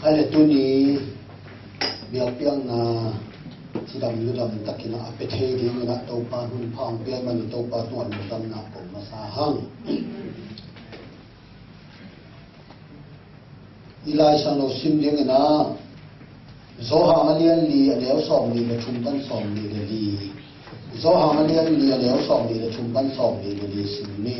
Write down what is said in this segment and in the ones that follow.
hay là tôi đi việc tiếng na chỉ đầm lưu đầm đặc kỳ na áp thế thì người ta tàu pa hun phong việc mà người tàu pa tuần lưu đầm na cũng mà sa hăng ilai sang lo sim tiếng na zo hàng alian li leo sòng li là trung ban sòng li là li zo hàng alian li leo sòng li là trung ban sòng li là li sim ni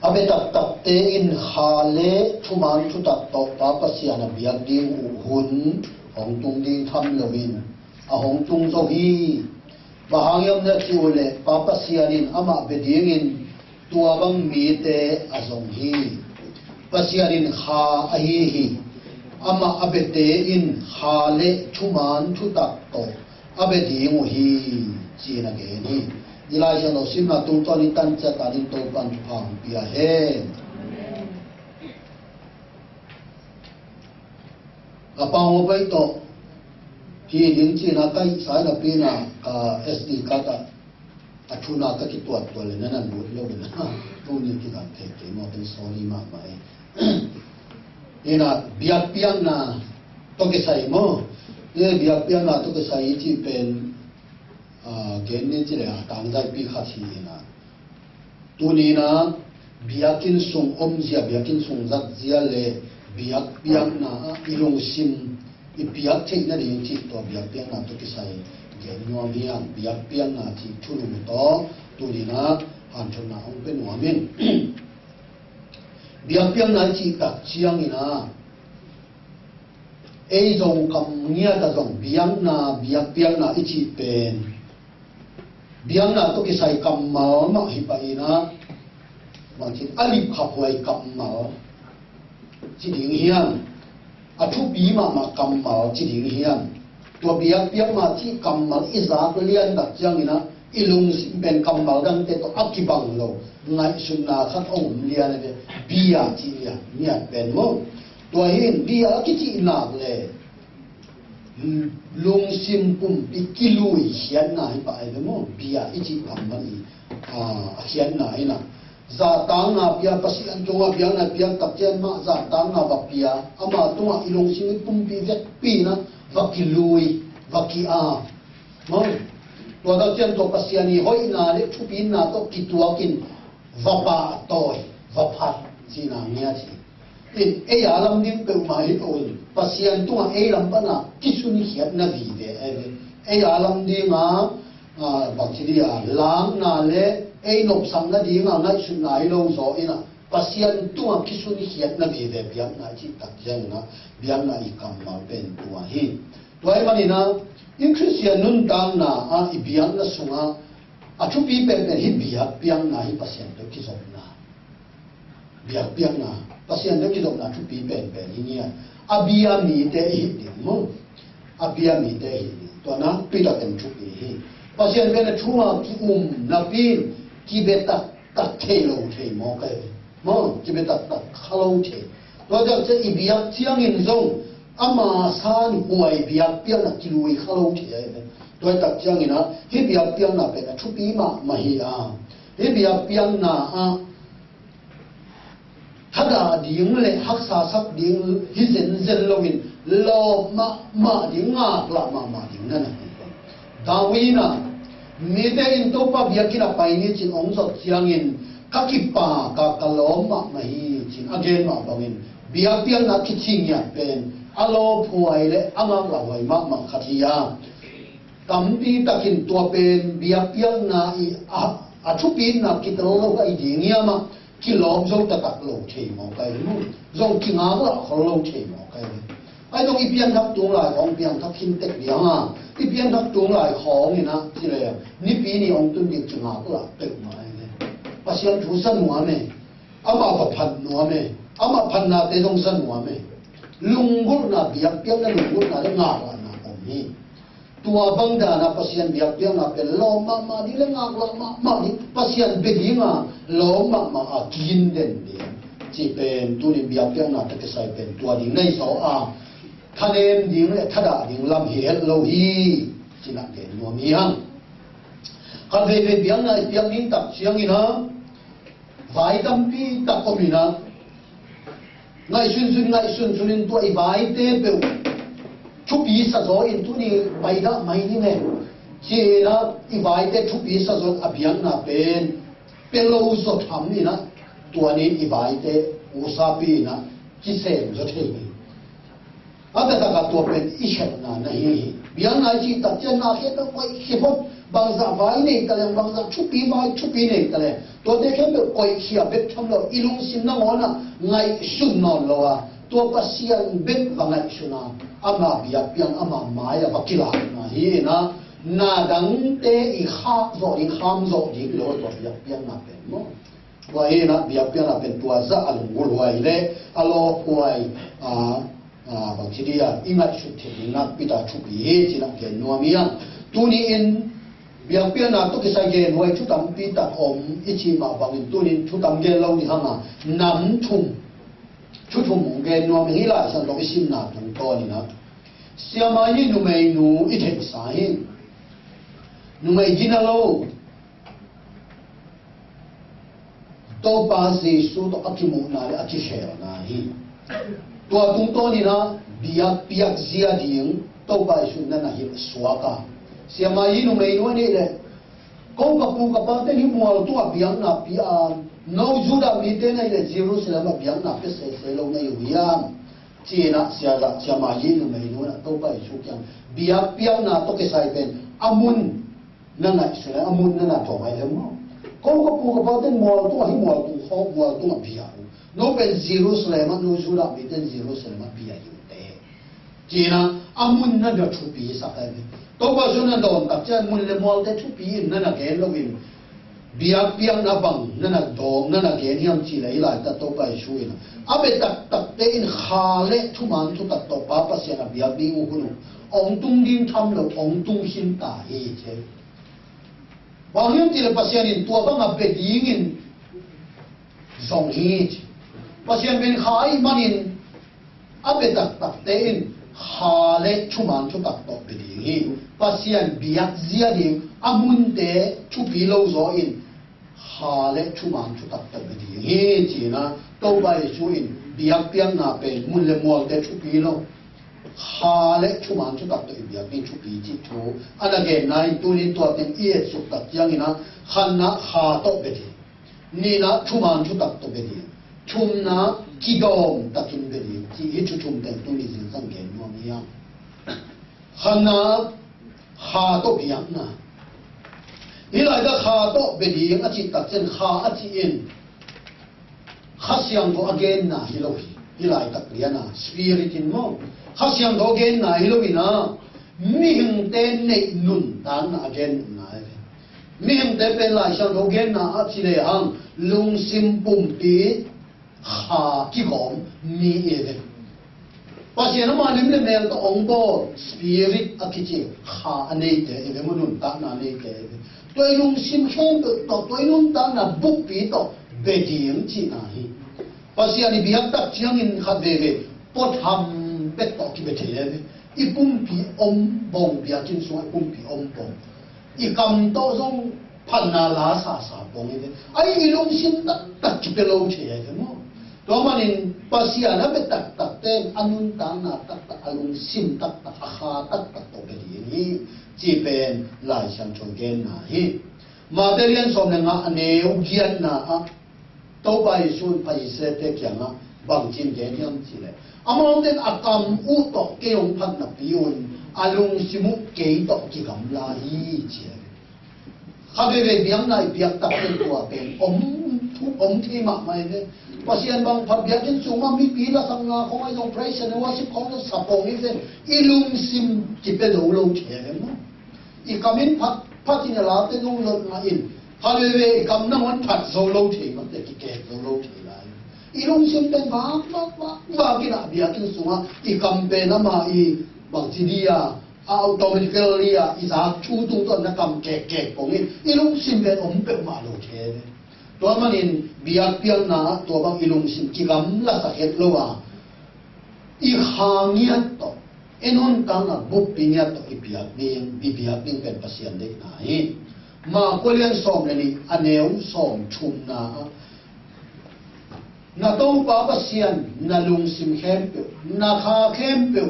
abe tak te in khale thuman thu tak to pa pasiana biak ding hun hong tung ding tham lovin a hong tung zo hi bahangyam na chi ole pa pasianin ama be ding in tua bang mi te azong hi pasianin kha a hi ama abe te in khale thuman thu tak to abe ding hi chi na ge ni ilai sang lo sim na tu to ni tan cha ta ni to pan phang pia he apang bai to hi ding chi na kai sai na pi na ka sd ka ta athuna ka ki tuat to le na na lu lo na tu ni ki kan the ke mo ten so ni ma mai ina biak piang na to ke sai mo ye biak piang na to ke sai chi pen gen ni chỉ là tăng dài bị khát hi na tu ni na biakin sung zia biakin sung zat zia le biak biak na ilong sim i biak thei na ring chi to biak biak na to kisai gen nuam hian biak biak na chi thulu to tu ni na han thon na ong pe nuamin biak biak na chi tak chiang ina ei zong kam nia ta zong biak biak na i chi pen biang na to kisai kammal ma hi pa ina mangchin alip khapwai kammal chi ding hian athu bi ma kammal chi ding hian to biak ma chi kammal izak lian dak chang ina ilung sim ben kammal dang te to akibang lo ngai sunna khat ong lian ne bia chi lian nia ben mo to hin bia ki chi na le lung sim pum pi kilui hian na hi pa ai mo bia ichi kamani hian na ina za tang na pia pasi an tonga bia na pia tak chen ma za tang na ba pia ama tonga ilung sim pum pi vet pi na va kilui va ki a mo to da chen to pasiani hoi na le thu pi na to ki tuakin va pa toy va phat chi na nia chi in e alam dim pe mai ol pasian tua e lam pana kisuni hiat na vi de e alam dim ma bacteria lang na le e nop sang na di nga ngai sun nai lo zo ina pasian tua kisuni hiat na vi de biang na chi tak jang na biang na i kam ma pen tua hi toy mani na in christian nun dang na a i biang na sunga a thu pi pen hi biang na hi pasian to ki zo na biang na pasien de kidom na thu pi pen hinia abia mi te hi ti mo abia mi te hi to na pi la tem thu pi hi pasien be na thu ma ki na pi ki be ta the lo the mo ka mo ki be ta khalo the to da che i bia chiang in zong ama san huai bia pia na ki lui khalo the to ta chiang ina hi bia pia na be na thu pi ma hi a hi bia pia na a hada ding le haksa sak ding hi zen lomin lo ma ding nga la ma ding na dawina mi te in to pa biakina paini chin ong sok chiang in kakipa ka kalom ma hi chin again ma bangin biapiang na kiching ya pen alo phuai le anga la wai ma khathia tampi takin to pen biapiang na i a thu pin na kitro lo ga i ding ya ma kilom zo ta tak lo thei mo kai mu zong ki nga la khol lo thei mo kai ai dong i pian thap tung lai ong pian thap hin tek biang a i pian thap tung lai khong ni na chi le ni pi ni ong tun dik chu nga la tek ma ai ne pasian thu san nuwa me ama pa phan nuwa me ama phan na te dong san nuwa me lungul na biak piang na lungul na le nga la na om ni tua bang da na pasian biak piang na pe lo ma di le nga la ma di pasian be di nga lo ma a kin den di chi pen tu ni biak piang na te sai pen tua di nei so a thanem ding le thada ding lam hi het lo hi chi na de no mi hang kan ve biang na biak ning tak chiang ina vai tam pi tak ko mi na ngay xuân xuân tuổi vài tê biểu chụp bí sa gió in tu ni bay đã may ni nghe chỉ là vài tê chụp bí sa gió abiang na bên lâu gió thắm ni na tuổi ni vài tê usapi na chỉ xem gió thế à bây giờ tuổi bên ít hơn na này biang na chỉ tập chân na hết nó quay hiệp hop bằng giả vài này ta làm bằng giả chụp bí này ta làmตัวเด็กเขาแบบก่อยเขียบเบ็ดทำเราอีลุงสินน้องน่ะไงสุนนอนเราอ่ะตัวปัสยานเบ็ดว่าไงสุนาอามาเบียเปียงอามาหมายว่ากิลานะฮีนะนาดังเตอีข้าโซอีข้ามโซอีโลตัวเบียเปียงน่ะเป็นมั้งว่าฮีนะเบียเปียงน่ะเป็นตัวซะอารมณ์กุลไว้เลยอารมณ์ไว้บางทีเดียอีไม่สุดที่นักปิดาชุบีที่นักเกณฑ์นัวมีอ่ะตัวนี้เองเบียเปียนาตุกิไซเกนไว้ชุดตำปีตัดอมอิชิมาบังอินตุนินชุดตำเกนเรานี่ฮะมาน้ำทุ่มชุดทุ่มเกนนัวมีหลายสันตกิสิมนาตุงตอนี่นะเสียมายินุเมนูอิเทสายนุเมจินาโลโตปาซีสูตอคิมุนาเลอคิเชรนาฮีตัวตุงตอนี่นะเบียเปียกเสียดิ่งโตปาสุนันนะฮิสวากาเสียมายินุเมนูนี่เลยก็กับปูกับปาเตนิมัวตัวเบียงนาปีอานน้องจูดามีเตนในเจรูซาเล็มเบียงนาเปเซเซโลในวิยามจีน่ะเสียมายินุเมนูน่ะตัวไปชุกยังเบียเปียงนาตัวเกษายเป็นอามุนนั่นแหละเสียอามุนนั่นแหละตัวไปแล้วมั้งก็กับปูกับปาเตนมัวตัวให้มัวตัวเขามัวตัวเบียน้องเป็นเจรูซาเล็มน้องจูดามีเตนเจรูซาเล็มเบียอยู่เตจีน่ะอามุนนั่นเดี๋ยวชุบีสักแต่ตัวก็ส่วนนั้นโดนตัดใจมุนเลมอลเตชุปีนั่นน่ะเกณฑ์เราวินเบียเปียงนับบังนั่นน่ะโดงนั่นน่ะเกณฑ์ที่ทำจีเลยหลายแต่ตัวไปช่วยนะอาเบตักเตอินขาเละทุมันทุตัดตัวป้าปัสยานะเบียบิงอุกุนุองตุงดินทำเราองตุงหินตาเฮเจบางอย่างที่เราปัสยานินตัวบังอาเบดิงินสองเฮเจปัสยาเป็นขายมันินอาเบตักเตอินขาเละทุมันทุตัดตัวไปดีปัสยานเบียกเสียดิ่งอามุนเตชุปีโลโซอินหาเล็ชุมันชุตักตบดีเฮจีนะตัวไปช่วยเบียกเปียงนาเป็นมุนเลมัวเตชุปีโลหาเล็ชุมันชุตักตบเบียกเป็นชุปีจิตโตอันนั้นเองนายตัวนี้ตัวเต็มเอียสุตักยังนะขันนะหาตบดีนี่นะชุมันชุตักตบดีชุมนะกิโกมตักินเบดีที่ชุมเต็มตัวนี้สิ่งสังเกตว่ามีอย่างขันนะหาโตเบียงนะอีหลายก็หาโตเบียงอาจิตตัดเส้นหาอาจิอินข้าเสียงก็อเกนนะฮิโลฮีอีหลายตักเรียนนะสปิริตินโมข้าเสียงก็อเกนนะฮิโลฮีนะมิหิงเตนในนุนตานอเกนนะมิหิงเตเป็นหลายเสียงก็อเกนนะอาจิเลยฮังลุงซิมปุ่มปีหากิกอมมีเอเวปัจจัยนั้นมาเรื่องเมลต์องค์ก็สปิริตอคิจิขาอันนี้เตะเอเวมุนุนตานานี้เตะตัวลุงซิมเข้มตัวลุงตานาบุกปีต่อเบดียงจีน่าฮีปัจจัยนี้เบียดตักเชียงอินขัดเวปดทำเป็ดต่อที่เบทีเอเวอีปุ่มปีอมบงเบียจินสวยปุ่มปีอมบงอีกำโตทรงพันนาลาสาบงเอเวไอ้ลุงซิมตักจิเปโลเชเอเวมั้งตัวมันอินภาษาเนี่ยเป็นตักเต็มอนุนตานาตักอารมณ์ซิมตักอาหาตักตัวเป็นอย่างนี้จีเป็นหลายชั้นชนเกณฑ์นะฮีมาเรียนสมเนี่ยงะเนวเกียนนะตัวไปส่วนไปเสด็จเกี่ยงะบางจินเกณฑ์ยังจีเลยอามองเดินอากรรมอุตกเกี่ยงพันนับปีอุนอารมณ์ซิมุเกี่ยตกกิกำลาฮีจีข้าเวเบียงนายเบียกตักเป็นตัวเป็นทุกที่มาไม่เนี่ยปัจจัยบางพับยาจินสูงมามีปีละสังงาของไอ้ตรงเพรสเนี่ยว่าสิบของจะสับปงนี่เส้นอีลุงซิมจิเป็นโลเทียนมั้งอีกำมินพัดที่เนี่ยลาเต้นงลดมาอินฮาเลเวอีกำนั่งวันผัดโซโลเทียมันแต่กิเกตโซโลเทียไรอีลุงซิมเป็นว่ากินอะบียจินสูงมาอีกำเป็นน้ำมาอีบางทีเดียอัตโนมัติเรียอีสาชูตุ้งต้นนักกำแก่ๆของอีลุงซิมเป็นเป็นมาโลเทียตัวมันอินเบียเปียงนาตัวบางอิลุงสิมกิกำละสักเหตุโลวะอีหางเงียตเอ็นนตังอ่ะบุปผิเงียตอีเบียบิงเป็นภาษาเด็กไหนมาคุเรียนสอมเลยนี่อันเนวสอมชุมนา na to pa pasian na lung sim khem pe na kha khem pe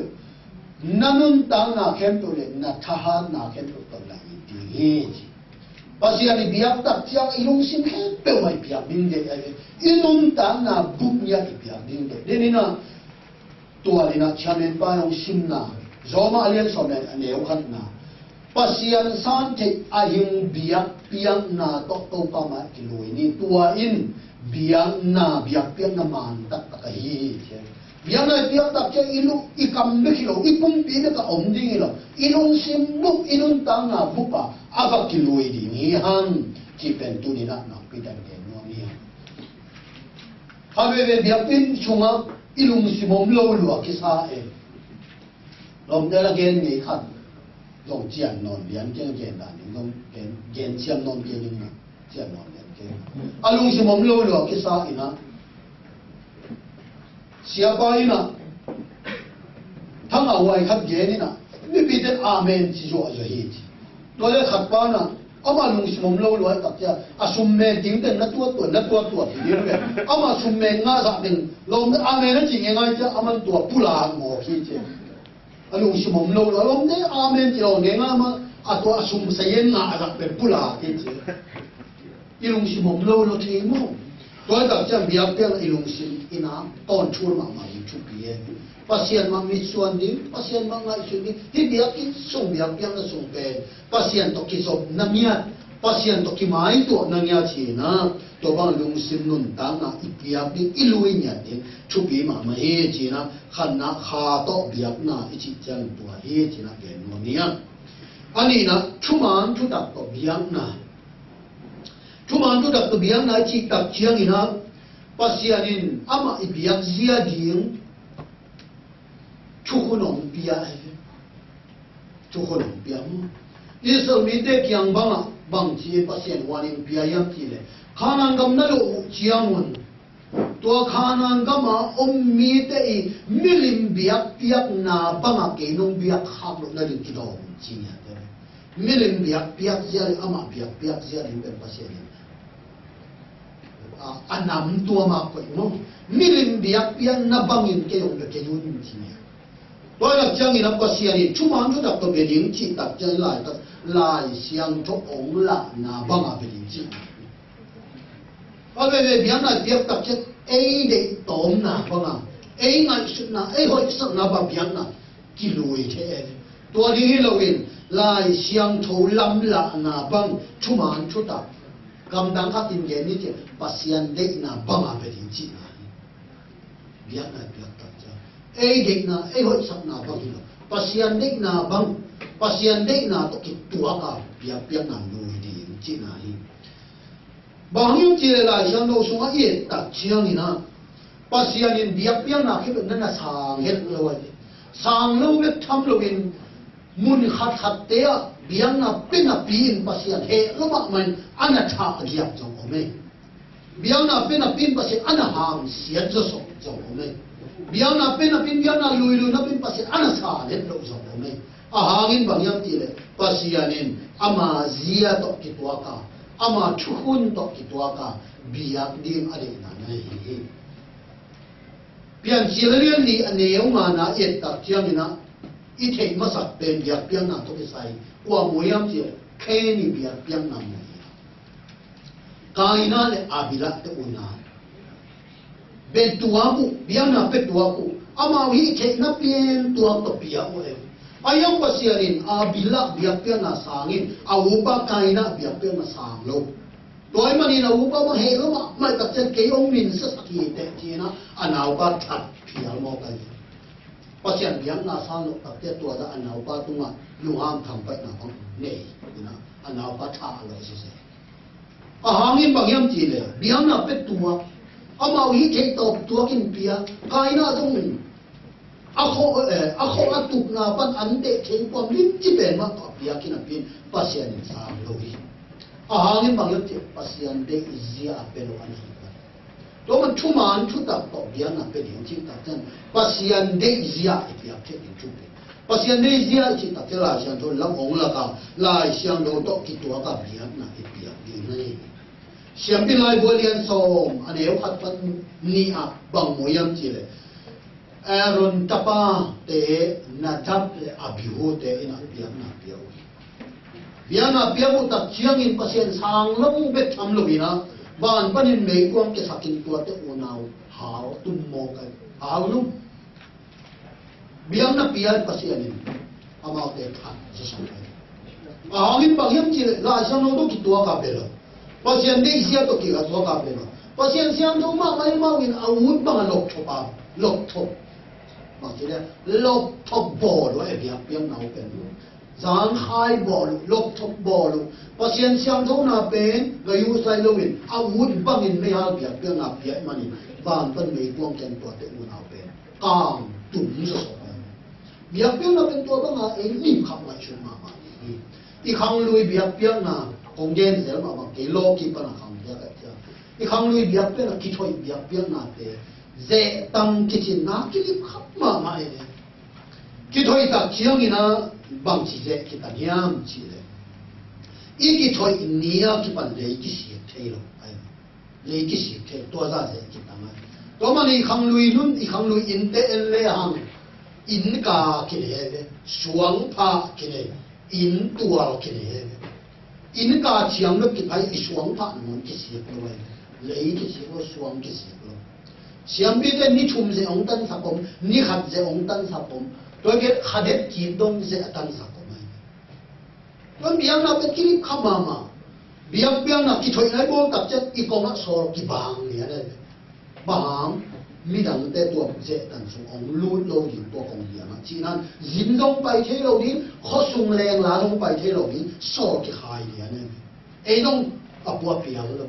na nun tang na khem pe le na tha na khem pe to la ti he pasian ni biak tak chiang ilung sim khem pe mai biak ding de inun tang na buk nya ti biak ding de ni na tua ni na chamen pa yong sim na zoma alian so ne aneu khat na pasian san te ayung biak piang na to pa ma ki lui ni tua in biang na biak piang na man tak tak hi biang na biak tak che ilu ikam me kilo ipum pi na ka om ding lo ilung sim buk ilun tang na bupa ava ki lui di ni han ki pen tu ni na pi dan ke no ni ha ve biak pin chunga ilung simom lo lo ki sa e lom de la gen ni khat long jian non lian gen gen da ni long gen chiam non gen ni na jian non alung si mom lo lo ki sa ina siapa ina thang awai khat ge ni na ni bi de amen chi jo zo hi to le khat pa na ama lung si mom lo lo tak ja asum me ding den na tua ni re ama sum me nga sa ding lo me amen na chi nge ngai ja aman tua pula mo ki che alung si mom lo lo de amen chi lo nge nga ma atwa asum sa yen nga sa pe pula ki che ilung sim mom lo lo thi mo toy da cham biak pe ilung sim ina ton chur ma ma chu pi e pasien ma mi suan di pasien ma ngai chu di hi biak ki sung biak piang na sung pe pasien to ki so na mia pasien to ki mai to na nya chi na to ba lung sim nun ta na i biak ni ilui nya din chu pi ma ma he chi na khan na kha to biak na i chi chang to he chi na ke no nia ani na chu man chu da to biak na Cuma tu dak biang na cik tak ciang ina pasianin ama ibiak zia ding cukunong biak cukunong biak isal mite kiang banga bang cie pasien waning biak yang kile kanan gam na lo ciangun tua kanan gama mite I milim biak na banga kenong biak hak lo na rin kidong cinya milim biak zia ama biak zia rin pen pasien anam tua ma ko mo milim biak pian na bangin ke yong ke yun chi ne to la chang ina ko sia ni chuma ndu da ko be ding chi tak chai lai siang to ong la na banga be ding chi ba be bian na biak tak che ei de tom na banga ei ngai su na ei hoi sak na ba bian na ki lui the to di lo win lai siang to lam la na bang chuma ndu da cầm đắng khát tin gen ni che pasien dek na banga be din chi na biak tak cha ei dek na ei hoi sak na bang lo pasien dek na bang pasien dek na to ki tua ka biak na lu din chi na hi bang yu chi la yang do su a ye tak chiang ni na pasien in biak na ki na sang het lo wa sang lo be tham lo in mun khat te a biang na pin na pin pasien he lama man ana tha agiap jong ome biang na pin pasien ana ham sian zo so jong ome biang na pin biang na lui na pin pasien ana sa le lo jong ome a hangin bang yam ti le pasienin ama zia to ki tua ka ama thuhun to ki tua ka biak ding ade na nei hi pian chilrian ni aneu ma na et tak chiang ina I thei ma sak pen biak piang na to ki sai qua moyam chi khe ni biak piang na mo kaina le abila te una ben tuaku biang na pe tuaku ama wi the na pien tuak to pia o e ayam pasiarin abila biak piang na sangin awupa kaina biak piang na sang lo toy mani na upa ma he lo ma mai tak chen ke ong min sa sakhi te chi na anaw pa that phial mo kai pasian biang na sang lo tak te to da anaw pa tunga luham tham pa na ko nei ina anaw pa tha lo se se a hangin bangyam chi le biang na pe tua ama wi the to tua kin pia kai na dong akho atuk na pan ante theng pom lim chi ben ma to pia kin pin pasian in sang lo hi a hangin bangyam chi pasian de izia apelo an to man chuman chu tak to biang na pe ding chi tak chen pasian de izia ipia the in chu pe pasian de izia chi tak la sian to lam ong la ka lai siang do to ki tua ka biang na ipia ding nei siam pi lai bolian som aneu khat pan ni a bang moyam chi le Aaron tapa te Nadab le Abihu te ina biang na biang biang na biang utak chiang in pasien sang lam bet tham lo bina ban panin mei kuang ke sakin tua te unau hao tum mo kai hao lu biang na pian pasien in amau te khan sa sang kai ahangin bagyam chi la sang no do ki tua ka belo pasien de isia to ki ka tua ka belo pasien siang do ma mai mau in awut bang lok thopa lok thop mà chỉ là lốp thop bò rồi em biết biết nào bên luôn, giang khai bò luôn, lốp thop bò luôn, và hiện象thấu nào bên, người yêu sai lâu in, vút băng in mấy hai biết nào biết mà đi, vàng bên mấy quang chân tua để u nào bên, càng đúng rồi biết nào bên tua băng à, em nín khăm lại chuyện mà, đi khăm lui biết nào, công nhân sẽ mà cái lô kia bên nào khăm biết cái, đi khăm lui biết nào, kỹ thuật biết nào bên dễ tăng cái chuyện nào cái gì khắp mà này cái thôi ta chiang ina bằng chỉ dễ cái ta nhang chỉ dễ ý cái thôi nia cái bản lấy cái gì thế rồi lấy cái gì thế多ra dễ cái ta mà đó mà đi khang lui in te en le hang in cả cái này xuống pha cái này in tua cái này in cả chiang nó cái phải xuống pha nó cái gì rồi lấy cái gì rồi xuống cái gì rồi siam bi te ni chum se ong tan sapom ni khat se ong tan sapom to ke khadet chi dong se tan sapom to biang na pe ki khama ma biang na ki thoi lai bo tak chet I ko ma so ki bang ni ane bang mi dang te to se tan su ong lu lo di to kong dia ma chi nan yin dong pai the lo ni kho sung leng la dong pai the lo ni so ki khai ni ane e dong apua piang lo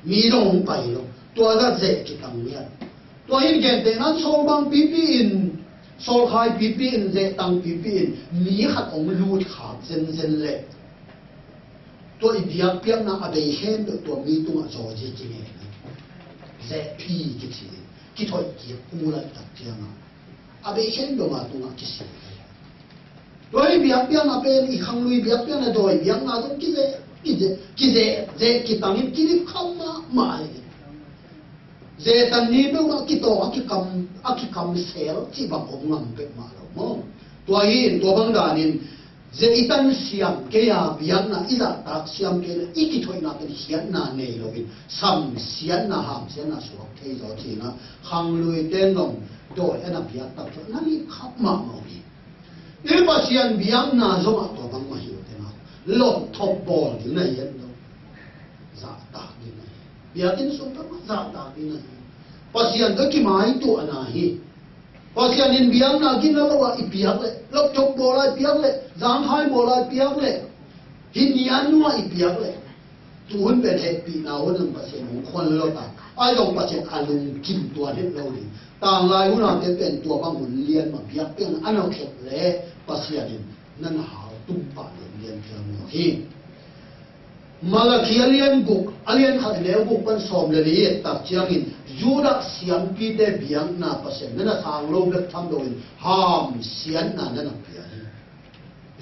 mi dong pai loตัวละเจกิตังเนี่ยตัวยิ่งเก่งแต่นั้นโซบังปีปีนโซคายปีปีนเจตังปีปีนมีขัดองลูดขาดเซนเล่ตัวอีเดียเปียกนะอเดเห็นตัวมีตัวจอจีจีเนี่ยเจพีกิจีกิถอยเกี่ยวกูละตัดเทียงนะอเดเห็นตัวมาตัวกิจีตัวอีเดียเปียกนะเป็นอีขังลุยเบียกเปียกนะตัวอีเบียกนะต้องกิเจกิตังนี่กิริเข้ามาไม่เจตันนี้เป็นว่าคิดตัวคิดคำเสียที่บางองค์นำเป็นมาแล้วมั้งตัวนี้ตัวบางด่านินเจตันเสียงเกียร์เบียนนะอิจฉาตักเสียงเกียร์อีกที่ถอยน่ะเป็นเสียนน่ะเนี่ยเราเป็นซ้ำเสียนน่ะหามเสียนน่ะสวกเทจอทีนะขังลุยเต้นลงโดยอันนั้นเบียนตักนั่นนี่ขับมาเอาดิอีกว่าเสียนเบียนน่ะสมัครตัวบางมาหิวเท่านั้นลบทบบอลอยู่ในยันเราจะตักยังไงเบียกินสุดมั้งจะตักยังไงpasienก็กี่หมายตัวน่ะฮีpasienอินเบียงน่ะกินแล้วว่าอีเปียกเลยลบจบโบราณเปียกเลยจางไทยโบราณเปียกเลยหินยันนัวอีเปียกเลยตัวนั้นเป็นเหตุปีน่าวันนึงpasienของคนเราตายไอ้ลงpasienอารมณ์กินตัวเด็กเราดิต่างลายวันนั้นเป็นตัวบางคนเรียนมาเปียกเป็นอันนั้นเข็ดเลยpasienนั่นหาตุ้มปากเรียนเพียงหนึ่งฮีมาลาคีเลียนบุกเลียนขัดเลวบุกเป็นสมเลยนี่ตัดเชียงอินยูรักเสียงปีเดเบียงน่ะเปอร์เซ็นต์นั่นน่ะทางโลกเล็กทำโดยห้ามเสียงน่ะนั่นน่ะเปลี่ยน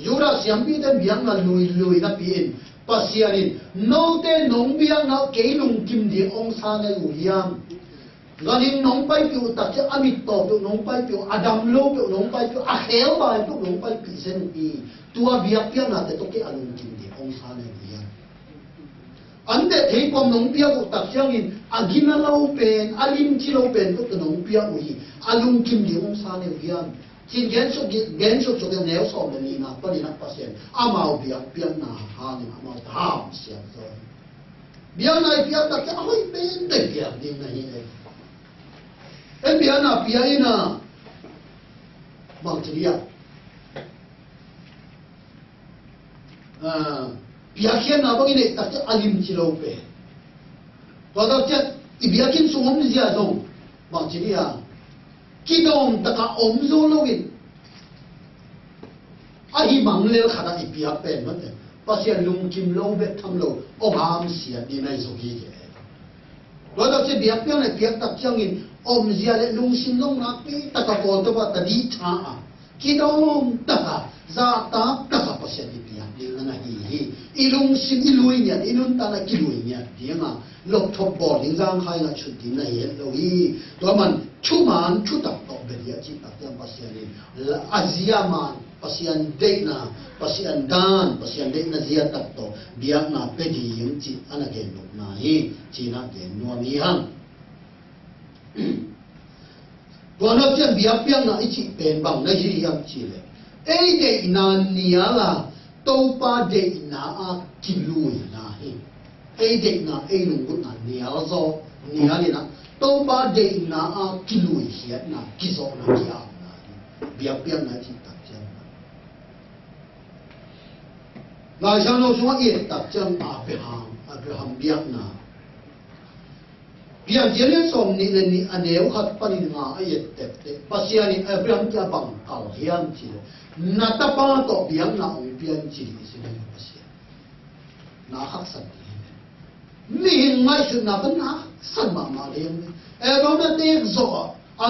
ยูรักเสียงปีเดเบียงน่ะลุยน่ะเปลี่ยนเปอร์เซ็นต์น้องเต้น้องเบียงน่ะเกยลุงกิมดีองศาในอุยามงั้นน้องไปพิวตัดเจ้าอมิตโตพิวน้องไปพิวอดัมโลพิวน้องไปพิวอาเฮลไปพิวน้องไปพิเศษอีตัวเบียงเปียงน่ะแต่ตัวเกยอลุงกิมดีองศาในอุยามอันเด็กที่ความน้องเปียกตัดเชียงอินอากินาเราเป็นอาลิมที่เราเป็นก็ตัวน้องเปียกอุ้ยอาลุงกิมดีองศาในวิญญาณที่เกณฑ์สุดกันแนวสอบเลยนะปรินักปัสเซนอามาเปียกหน้าหานี่อามาถามเสียงเลยเบียร์นายเปียกตัดจะเอาเป็นเด็กเปียกดีนะนี่เองเบียร์น่ะเปียกน่ะบางทีbiakin apa ini tak alim cilau pe. Kalau tak biakin sungguh ni dia dong, macam dia. Kita tak om zologin. Ahi manglel kata biak pe macam. Pasien lung kim lau bet tham lau, ham siat di nai sogi je. Kalau tak biak pe ni biak tak cangin om zia le lung sim lung napi tak kapol tu apa tadi cah. Kita tak zata tak pasien di biak. tiếng là hi ilung sim ilui nhật ilun ta là kilui nhật tiếng à lộc thọc bỏ tiếng giang khai là chuyện tiếng này hết rồi đó mình chú man chú tập tập về địa chỉ tập tiếng pasian là Asia man pasian date na pasian dan pasian date na zia tập to biang na pedi yung chỉ anh là cái lúc này chỉ là cái nuông mi hangตัวนักเรียนเบียบเบียงน่ะไอ้ที่เป็นบางนั่นยี่ยังจีเลยไอ้เด็กนั่นเนี่ยล่ะตัวป้าเด็กน่ะกินลุยนะเฮ้ไอ้เด็กน่ะไอ้ลุงคนน่ะเนี่ยละโซเนี่ยเลยนะตัวป้าเด็กน่ะกินลุยเสียน่ะกินโซน่ะกินอ่ะเบียบเบียงน่ะที่ตัดเจ้าหลายชาวโลกว่าเอ็ดตัดเจ้าอาเบราฮัมเบียงน่ะเบียงเจริญสมนี่นี่อันเดียวขัดปนิงาไอ้เด็กปัสยานี่เบียงจะบังเก่าเฮียมจีเลยนัตปาโตเบียงน่ะองเบียงจีสิเลยปัสยาน่าฮักสันนี่มีเห็นไหมสุดน่ะเป็นน่าสันมาเลยเราไม่เตะโซ่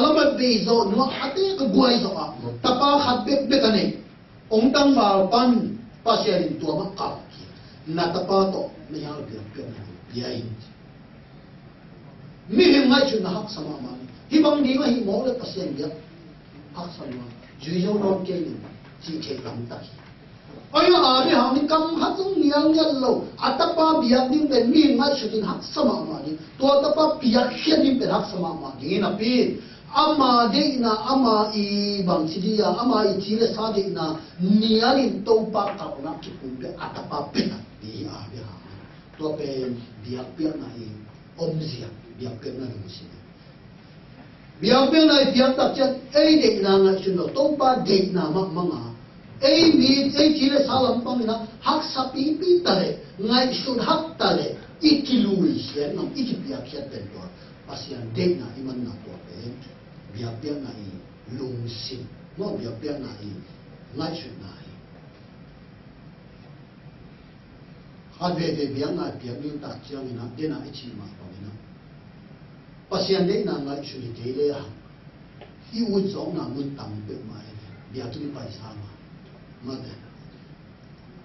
เราไม่เบโซ่นัวฮัตเตะก็บวยโซ่ตปาขัดเบ็ดกันเององตั้งมาปันปัสยานี่ตัวมันเก่านัตปาโตไม่เอาเบียงเบียงมีเห็นไหมชุนหักสมามาที่บางทีว่าหิมอเลยปัสยานเดียหักสมาจุยโยนอนเกยจีเกลังตักไอ้ยังอาเรื่องนี้กำหัดตรงนี้ยังโลอัตปาเบียนี่เป็นมีเห็นไหมชุนหักสมามาตัวอัตปาเบียเขียนนี่เป็นหักสมามานี่นะพี่อามาเด็กนะอามาอีบางทีอ่ะอามาอีทีเลสาเด็กนะนี่อันนี้ตัวปากกับนักกิปุนเป็นอัตปาเป็นนี่อาเรื่องตัวเป็นเบียเบียนะอีอมเสียเบียเป็นนั่นเองสิเบียเป็นนั่นเบียตัดเช่นไอ้เด็กนางอ่ะชุนตัวป้าเด็กนางมั่งอ่ะไอ้มีไอ้ทีละสาลำปังนะหักสับปีตะเลยไงชุนหักตะเลยอีกกิโลเสียน้ำอีกเบียเขียนเป็นตัวภาษาเด็กนะอีมันน่ะตัวเป็นเบียเป็นนั่นลุงสิน้องเบียเป็นนั่นไงชุนนั่นฮัดเวเบียนั่นเบียนี่ตัดเช่นนะเดี๋ยวน่ะไอ้ชีมาตรงนี้นะปัสยานเด็กนางไงชุนเดีเลยอ่ะอีวุ่นสองนางมันต่ำเกินไปเบียกินไปสามมาเด็ก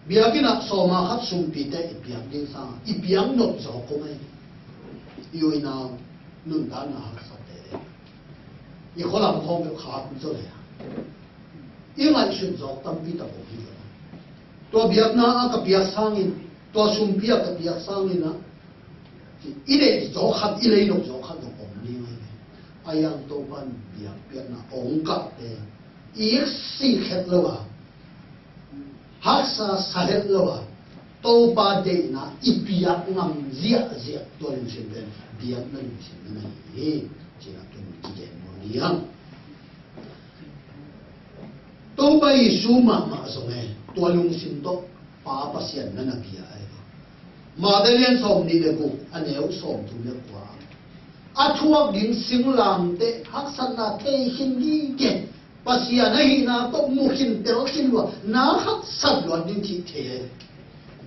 เบียกินอ่ะสมาคัดสุ่มปีเตอีเบียกินสามอีเบียงนกสองก็ไม่อยู่ในน้ำนุ่นตาหนาสัตย์เลยอีคนละมันคงเป็นขาดเลยอ่ะอีไงชุนสองตั้มปีตะโกนตัวเบียกน่ะกับเบียกสร้างอินตัวสุ่มเบียกกับเบียกสร้างอินนะอีเด็กโจขัดอีเลยนกโจขัดของผมนี่ไงอายังตัวมันเบียกเบียกน่ะองกับเตอีกสี่เข็ดแล้วอ่ะฮักษาสาเหตุแล้วอ่ะตัวบาเด็กน่ะอีเบียกนั่งเสียตัวนึงเช่นเป็นเบียกนั่งเช่นนั้นเองจีน่ะตัวนี้เด่นมันยังตัวไปสู้มาสมัยตัวลุงสินโตป้าปัสยันนั่นน่ะเบียกมาได้เรียนสมนี่เลยกูอันเดียวสมทุเรียกว่าอาทวกดินสิงลามเตะฮักษณะเทหินดีเก่งปัสยานะหินาตกมุขินเตลขินว่านาฮักษณะดินที่เท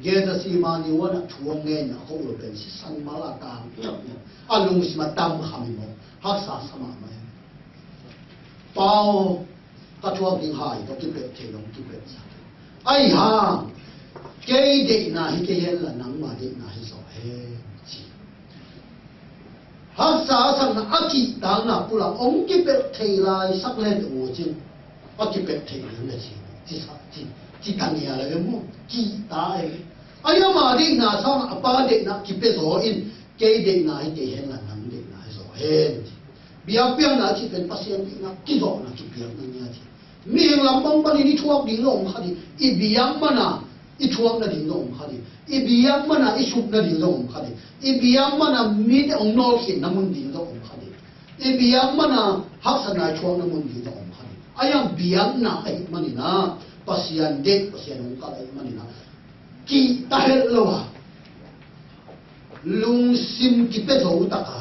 เกดสีมานิวันทวงเงินเขาเลยเป็นสิสันมาลาตามเนี่ยอาลุงสิมาตามขมิโมฮักษาสมาไหมเปล่าก็ทวกดินหายก็กิเป็ดเทลงกิเป็ดสักไอ้ห่าเกยเด็กน่ะฮิเกยละนังมาเด็กน่ะฮิสอเฮจีฮักษาสังน่ะอากิตังน่ะปุระองกิเป็ดเทลายสักเล่นโอ้จิอากิเป็ดเทลเลยจีตังเนี่ยอะไรกันมั้งจีตายอายามาเด็กน่ะสังป้าเด็กน่ะกิเป็ดโซอินเกยเด็กน่ะฮิเกยละนังเด็กน่ะฮิสอเฮเบียเปียน่ะจีเป็นปัสยันเด็กน่ะกิโลน่ะกิเปียนั่นเนี่ยจีมีเห็นลำบังปนิทวกดิ่งลงคดีอีเบียมันน่ะอีทวงนั่นดิ่งลงคดีอีเบียมันน่ะอีชุบนั่นดิ่งลงคดีอีเบียมันน่ะมีแต่องนอขินน้ำมันดิ่งลงคดีอีเบียมันน่ะฮักษณะทวงน้ำมันดิ่งลงคดีอายังเบียน่ะไอ้มันนี่นะปัสยันเด็กปัสยันองค์การไอ้มันนี่นะกีตาเฮลโลวะลุงซิมกิเปโซตะกา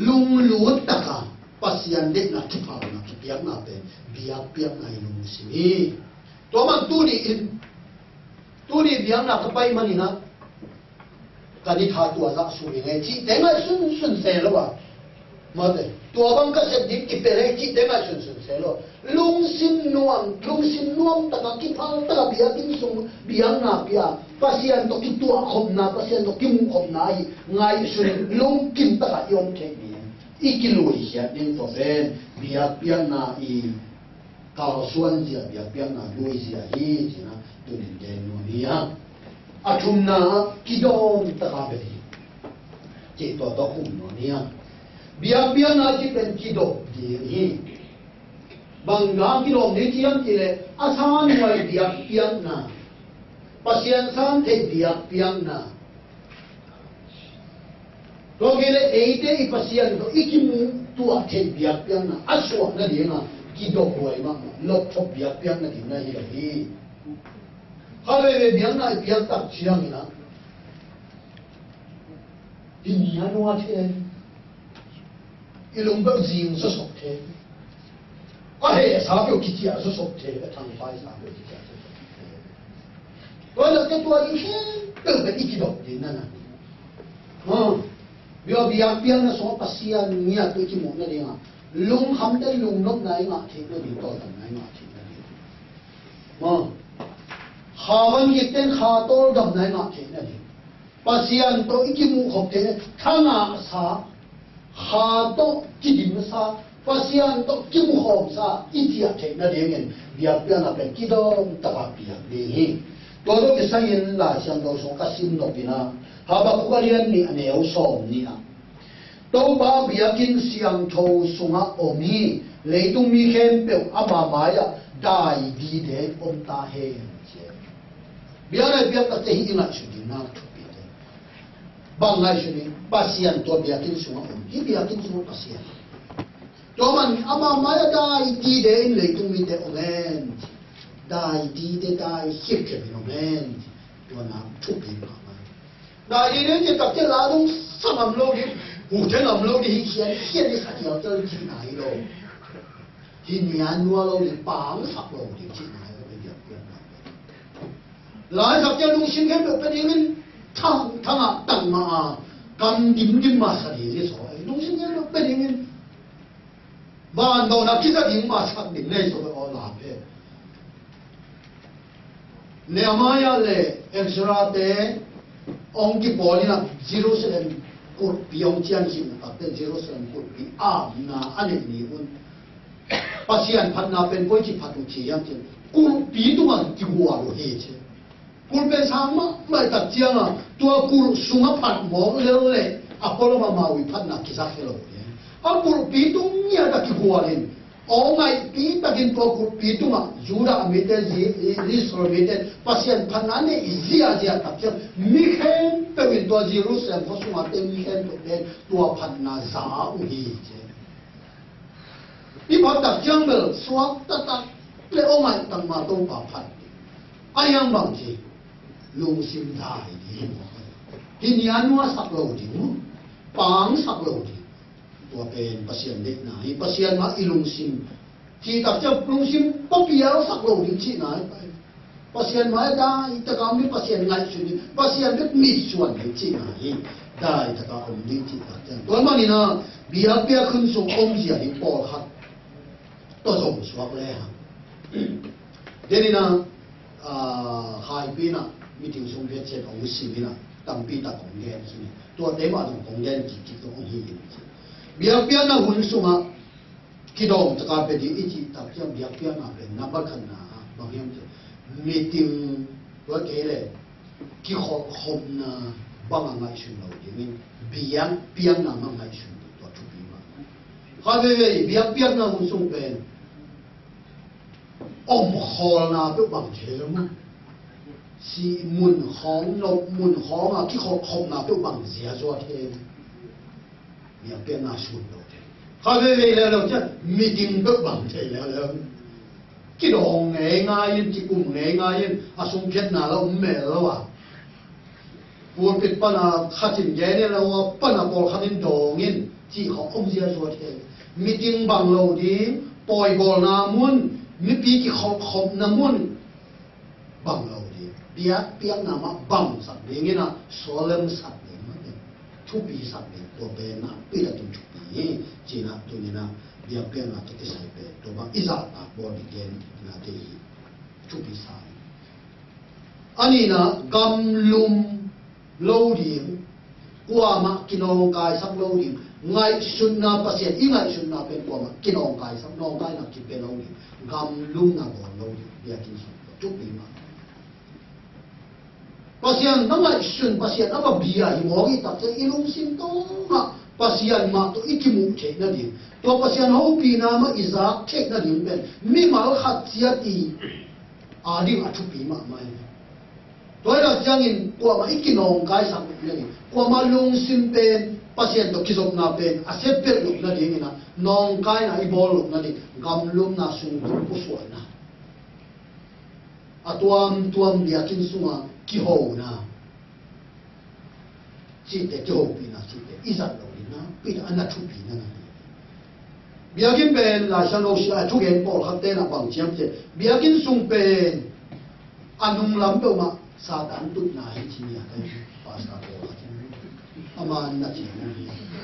ลุงลูตะกาปัสยันเด็กน่ะกิพาวน่ะกิเปียกน่ะเป็นเบียเปียกน่ะลุงซิมีตัวมันตู้นี่เบียงน่ะก็ไปมันนี่นะกันนี่ทาตัวละสูงยังไงที่แต่ไงสุนเสร็จแล้ววะ mà đấy tua băng cái sẽ đi kịp để kịp để mà xuân xuân sẽ lo lung xin nuông ta cái phăng ta bia kinh sung biang na bia pasien to cái tua khom na pasien to kim khom na ngay xuân lung kim ta cái yom thế này iki lui hiat din to ben bia piang na i cao xuân gì bia piang na lui gì hi gì na tu nên den no nia atum na kidom ta ka be chỉ to khum no nia bia piang na chỉ ben kidom di hi bang na kidom ni chiam ti le asan wai bia piang na pasien san the bia piang na rồi cái này ấy thế ipasian itu ikimu tua thei biak piang na aswa na dia na kidok boy ma lop thop biak piang na din na hi habe biak na biak tak chiang na ini anu athe ilung ba jing so sok the ahe sa pyo kitia so sok the thang pai sa pyo kitia rồi là cái tua ini tự cái ikidok din na biểu biang biang là số pasian nia tôi chỉ muốn là gì à lung hầm tới lung nóc này ngã thì nó bị to tầm này ngã thì nó đi hà văn dịch tên hà to đầm này ngã thì nó đi pasian tôi chỉ muốn học thế thang ngã sa hà to chỉ điểm sa pasian tôi chỉ muốn học sa ít gì thế nó đi nghe biang biang là phải kí đó tập biang đi tôi đó cái sai là xem đâu số cái sim đó đi na Habakukarian ni aneo som ni na. Tau ba biakin siang thâu sunga omi leitung mi khem pe ama maya dai di de om ta he che. Biara biak ta hi ina chudi na thupi de. Bangai chudi pasian to biakin sunga omi biakin sunga pasian. To man ama maya dai di de in leitung mi de omen. Dai di de dai hip ke omen. To na thupi ma. Đại đi đến thì tập cái lá đông sao làm lâu đi, hủ thế làm lâu đi hiện đi sạch nhiều chơi chỉ này rồi, thì nhà nuôi lâu đi bám sập lâu thì chỉ này rồi bây giờ lại tập cái đông xin cái được cái gì thằng à tặng mà cầm điểm mà sạch gì rồi, đông xin cái được cái gì ban đầu là cái điểm mà sạch điểm này rồi ở làm thế, nếu mà ya le extra thế ông cái bò này là Jerusalem cột bị ông chiang chim là tên Jerusalem cột bị na anh ấy nhiều hơn pasian phát na bên coi chỉ phát được chỉ yang chim cột bị tung anh chịu hòa rồi hết chứ cột bên sang mà lại tập chiang à tua cột sung á phát mỏ lên lên Apollo mà màu phát na kia sao rồi anh cột bị tung nhia ta chịu hòa lên ông ấy bị ta kinh tua cột bị tung à Judah bị tên Israel bị tên pasian phát na này Israel tập chiang Michaelเป็นตัวเยรูซาเล็มเขาสมัครเป็นมิเคลเป็นตัวพันนาซาอุฮีเจนี่พอตัดเชื่อมเบลสวัสดิ์ตัดเลยโอ้ไม่ตั้งมาต้องป่าพันอายังบางทีลุงซิมได้ดีที่นี่อันว่าสักโลดีมั้งปังสักโลดีตัวเป็นปัสยันเด็กไหนปัสยันมาอีลุงซิมที่ตัดเชื่อมลุงซิมป๊อปปี้แล้วสักโลดีที่ไหนpasien mai dai ta kam ni pasien ngai chu ni pasien bet mi chuan ni chi ngai dai ta ka om ni chi ta chen to ma ni na bia bia khun sung om ji ni por khat to zong suak le ha de ni na hai pi na mi ting sung bet chen ong si ni na tam pi ta kong gen chi ni to de ma dong kong gen ki ki to ong hi bia bia na hun sunga ki dong ta ka pe di i chi ta kyam bia bia na le na ba khan na ba hyam meeting wa kele ki khom na bang ngai shun lo ding biang na ma ngai shun to tu bi ma ha ve biang na hun sung pen om khol na pe bang che ma si mun khong no mun khong a ki khom na pe bang zia zo the biang na shun lo ha ve le lo cha meeting pe bang che le cái đồ nghệ ngay yên chỉ cùng nghệ ngay yên sung kết nào là mẹ đâu à buồn kết ban à khát tiền ghé này là ban à bỏ khát tiền đồ yên chỉ họ ông gì rồi thế meeting bằng lâu đi bồi bồi na muốn mi pi cái khom na muốn bằng lâu đi biếc na mà bằng sạch đi nghe na số lâm sạch đi mà thu pi sạch đi đồ bè na pi là tụi chụp ni China tu ni na dia pen na ke sai pe to ba iza ta bo ni gen na te chu pi sa ani na gam lum lo ding qua ma kinong kai sak lo ding ngai sun na pasien i ngai sun na pen qua ma kinong kai sak nong kai na ki pe lo ding gam lum na bo lo ding dia kin su chu pi ma pasien na ngai sun pasien aba bia hi mo gi tak se ilung sim to ha pasien ma to ikimu che na ding to pasien ho pi na ma iza che na ding ben mi mal khat chia ti adi a chu pi ma mai tôi là chẳng in qua mà ít cái nông cái sản phẩm này qua mà lung sim pen pasien to kisop na pen a se pe luk na ding na nông cái na i bol luk na ding gam lum na sung ku suai na a tuam dia kin sunga ki ho na chi te ki ho pi na chi te izat lo na pi na chu pi na bia kin pen la shan lo shi a chu gen bol khat te na bang chiam che bia kin sung pen anung lam pe ma Satan tut na hi chi ya kai pasta ko ama na chi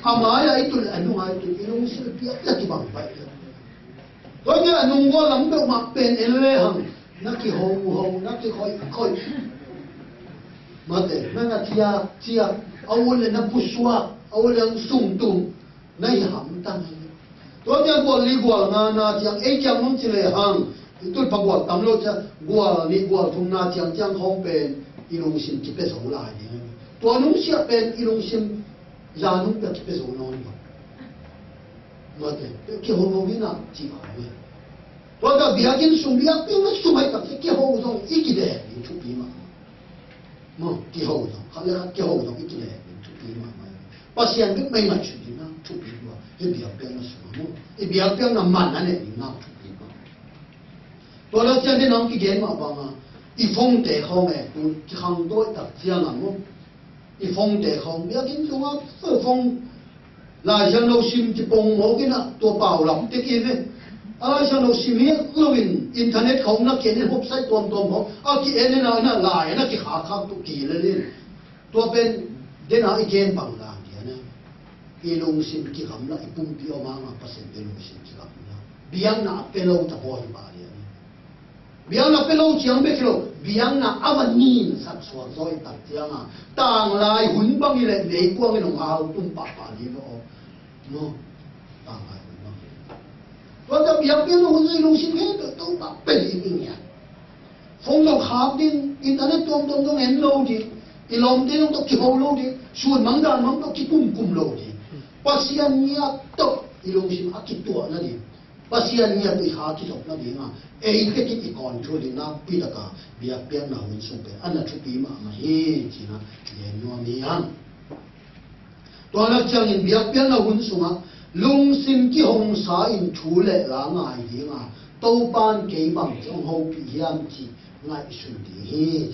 ama ya itu anu ha itu ilung sil pia la ki bang pai to nya anu go lam do ma pen ele hang na ki ho na ki khoi ma te na chia awul na puswa awul ang sung tum na hi ham tan to nya go li go na chiang e chiang mong chi le hang tôi bắt buộc tắm lô cha gua ni gua thùng na chiang chiang không bên ilung sim chỉ biết sống lại đi tôi nung xia bên ilung sim ra nung biết chỉ biết sống nói mà thế cái hồ nông na chỉ có vậy tôi đã biết cái sung biết cái nó sung hay cái hồ nông ít cái đấy mình chụp đi mà cái hồ nông họ lấy cái hồ nông ít cái đấy mình chụp đi mà bác sĩ anh biết mấy mà chụp đi na chụp đi mà cái biết cái nó sung cái biết cái nó mạnh anh ấy na tôi đã xem cái nông cái gen mà bằng à, ít phong đề không ấy, tôi hàng đôi đặc trưng lắm không, ít phong đề không, bây giờ cái chúng nó phong, là像老心一蹦冇嘅啦，ตัวเปล่าหลับ的嘅咧，啊像老心呢，เราอินเทอร์เน็ตของนักเขียนพบไซต์ตัวของอ่ะกี่เอ็นเนี่ยนะลายนะกี่ขาข้างตุกี่เลยเนี่ยตัวเป็นเดี๋ยวนะไอ้เกณฑ์บางด่านเดียวนะอีลงสิมกี่คำละไอ้ปุ่มเปียวมาเปอร์เซ็นต์เป็นลงสิมกี่คำละเบียงน่ะเป็นเราตะโกนมาเลยเบียงน่ะเป็นเราเชียงไม่คิดเบียงน่ะอาวันนี้สัตว์ส่วนซอยตัดเจียงอ่ะต่างลายหุ่นบางอย่างเลยในกว้างในหนองเอาตุ้มปากปานี่ก็noต่างกันเนาะตัวจะเบียบเบียนลงในลงสินเห็นต้องแบบเป็นอย่างเงี้ยฟงเราขาดินอินเทอร์เน็ตต้องเห็นโลดีอีลมที่ต้องคิดเอาโลดีส่วนมังดานมังต้องคิดกุมโลดีปัสยานียต้องอีลงสินอาคิดตัวนั่นเองปัสยานียตัวหาคิดจบนั่นเองอ่ะเอ้ยแค่คิดอีกก่อนช่วยนะปีละกาเบียบเบียนหนาหุ่นส่งไปอันนั้นชุบปีมาเฮ้ยจีน่ะเย็นนัวเมียนตัวนักจังอินเบียบเบียนเราหุ่นส่งอ่ะลุงซิมที่หงสาอินชูเล่ละง่ายดีอ่ะตู้ปานเกี่ยบังจงหงพิยามจีง่ายสุดดีเฮ้ย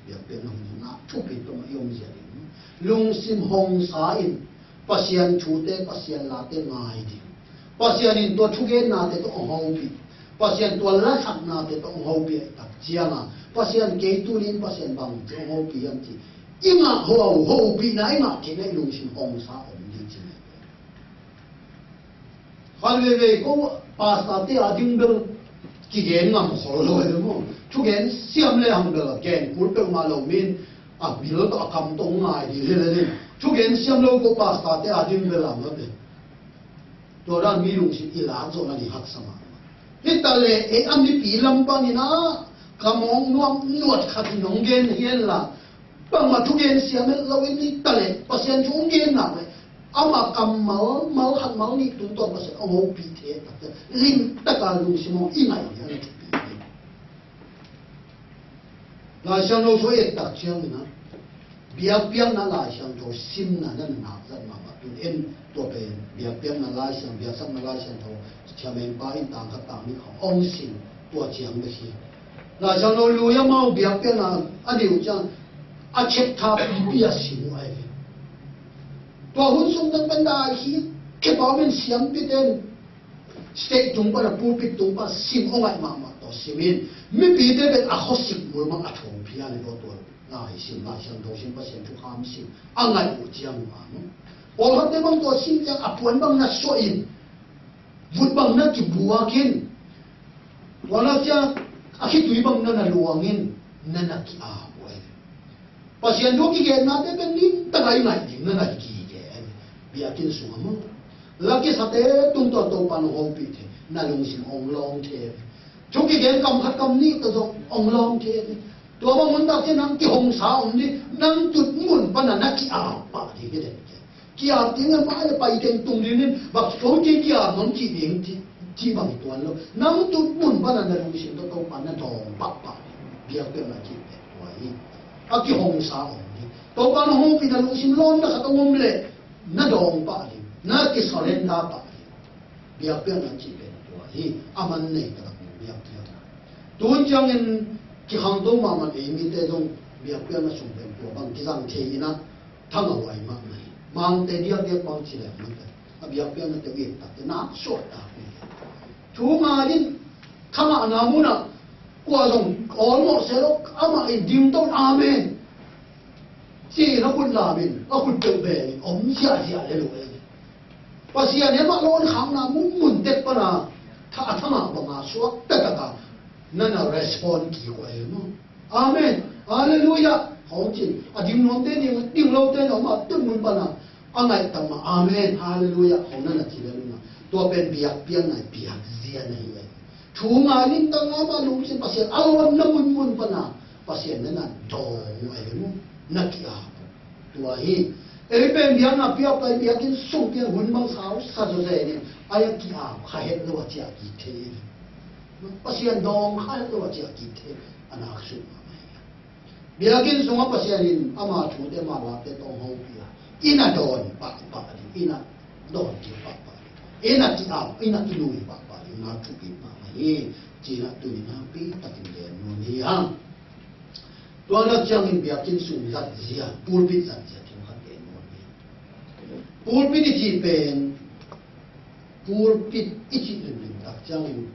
เบียบเบียนเราหุ่นนะชุบปีตรงยงเสียดิลุงซิมหงสาอินปัสยานชูเตปัสยานลาเตง่ายดีปัสยานินตัวชุเกนนาเตต้องหงปีปัสยานตัวละขัดนาเตต้องหงปีตักเจียงอ่ะปัสยานเกตุลินปัสยานบังจงหงปียามจีอีมาหัวหัวปีไหนมาที่ไหนลุงซิมหงสาอินดีจีฟังเลยก็ภาษาที่อาดิงเบลกี่เกนงามขอเลยมั้งชุเกนเสียมเลยหังเบลเกนพูดเป็นมาเรามินอ่ะบิลก็คำตรงง่ายดีเลยชุเกนเสียมเราก็ภาษาที่อาดิงเบลอะไรแบบตัวด้านมีลุงสิอีหลาโจนั่นนี่หักสมานี่ตาเล่เออันนี้ปีลำปานี่นะกำมองนวดขัดน้องเกนเฮียนละบางมาชุเกนเสียมเราเองนี่ตาเล่ภาษาชุเกนหนักเลยเอามากำเมาหัดเมานี่ตัวตัวภาษาเอาหัวปีเทปลิงตะการลุงสิมองอีไหนเนี่ยนะหลายช่างเราช่วยตัดเชียงนะเบียบเบียงนั่นหลายช่างเราซิมนั่นนั่นหนักจังมาตัวเอ็นตัวเป็นเบียบเบียงนั่นหลายช่างเบียบซ้ำนั่นหลายช่างเราเชื่อเมนป้าอินต่างกับต่างนี่เขาองสิงตัวเชียงไม่ใช่หลายช่างเราลุยมาเบียบเบียงนั่นอันเดียวจังอาเช็ดทับเบียสิงไว้ตัวหุ่นส่งตั้งเป็นได้ที่แค่บอกเป็นเสียงพิเศษสเต็กตรงปะปูปิดตรงปะซิมเอาไว้มาตัวซิมินไม่พิเศษเป็นอาข้อสิบมือมันอาชงพิจารณาตัวง่ายซิมง่ายช่างโดซิมปะเสียงทุกคำซิมอะไรกูเจียงมาเนาะ Ol hat bang to sim yang apuan bang na so in vut bang na ki buakin wala sia akhi tui bang na luangin na ki a boy pasien do ki ge na te ben nin ta ngai ngai ding na ki ge biakin sunga mo laki sate tung to pan ho pi the na lung sim ong long the chu ki ge kam khat kam ni to zo ong long the to ba mun ta chen nang ki hong sa om ni nang tut mun pan na ki a pa di ge de ki a ting ma le pai teng tung ni nin bak so ki a non ki ding ti bang tuan lo nang tut mun pan na lung sim to pan na dong pa biak pe na ki de wai a ki hong sa om ni to pan hong pi na lung sim lon na sa tong le na dong pa di na ki solen da pa biak pe na ki de wai aman nei ta biak pe na tun chang in ki hang do ma man e mi te dong biak pe na sum ben po bang ki jang the ina thang a wai ma mai mang te dia dia pang chi le ma ta biak pe na te wi ta te na so ta chu ma din thama na mu na kwa dong almost se ama in dim dong amen chi na kun la min a kun te be om sia le lo Pasien ni mak lon kham na mun tek pa na tha thama ba ma so ta ta na na respond ki ko e mo amen hallelujah hong chin a dim non te ni ding lo te no ma tu mun pa na angai ta ma amen hallelujah hong na na ti le na to ben biak pian na biak zia na hi thu ma nin ta nga ba lu sin pasien alon na mun pa na pasien na na do e mo na ki a to hi ben biang na pia pai biakin sung pian hun bang sao sa zo ze ni aya ki a kha het lo wa chia ki the pasien dong kha het lo wa chia ki the ana su biakin sung a pasien in ama thu te ma wa te tong ho pia ina don pa ina don ki pa ina ki a ina ki lu pa na thu ki pa ni ji na tu ni na pi ta ki le no ni ha to na chang in biakin sung zat zia pul pi zat zia pulpit iti pen pulpit iti lim tak changin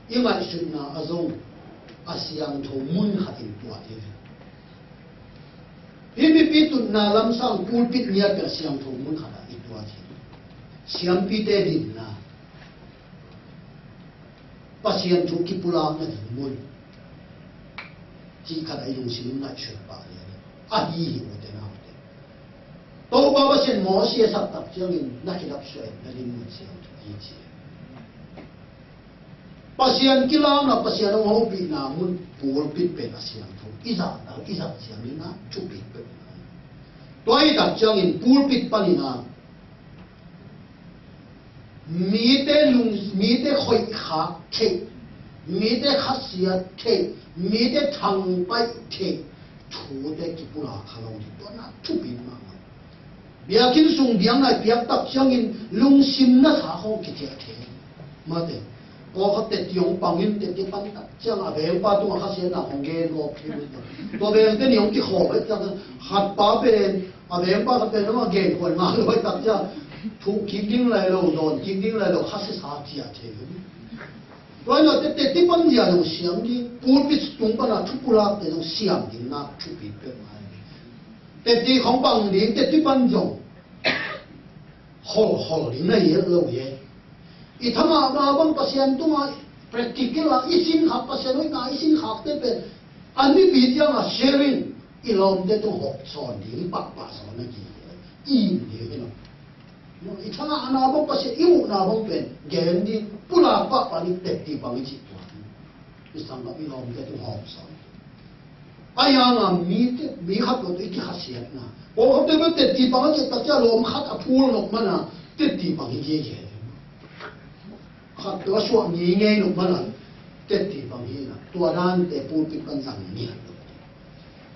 imai sun na azong asyang tho mun hatin tua te hibi pitun na lamsang pulpit niya ka asyang tho mun hata itua te siam pite din na pasien tho ki pulang na din mun ji kada yung sin na chun pa ya a hi mo te na to ba ba sen mo sia sak tak chiang in na ki lap soi na rin mun siang ki chi pasien kilang na pasien ho pi na mun pul pi pe na siang tho iza siang ni na chu pi pe to ai tak chiang in pul pi pa ni na mi te khoi kha the mi te khasia the mi te thang pai the thu te ki pula kha lo ni to na chu pi ma biakin sung biang nai biak tak changin lung sim na sa ho ki the ma te ko kha te tiong pangin te ti pan tak chang a ve pa tu kha se na hong ge go phi to be te ni ong ki kho ba ta hat pa ben a ve pa ka pe no ma ge ko ma lo tak cha thu ki ding lai lo don ki ding lai lo kha se sa ti a the rồi nó te ti pan dia lo siam ni pu pi tung pa na thu pula te lo siam din na thu pi pe ma te ti khong bang ni te ti pan jong hol ni na ye lo ye i thama ma bang pasien tu ma practical la isin ha pasien oi na isin ha te pe ani bi dia ma sharing i lom te tu hok son ni pa so na ki i ni no no i thama na bang pasien i mu na bang pen gen di pula pa ni te ti bang chi tu i sang ga i lom te tu hok son ayanga mi khat lo ti khasiat na o hote be te ti bang che ta cha lom khat a phul nok mana te ti bang ye ye khat to so ni nge nok mana te ti bang hi na to ran te pu pi kan sang ni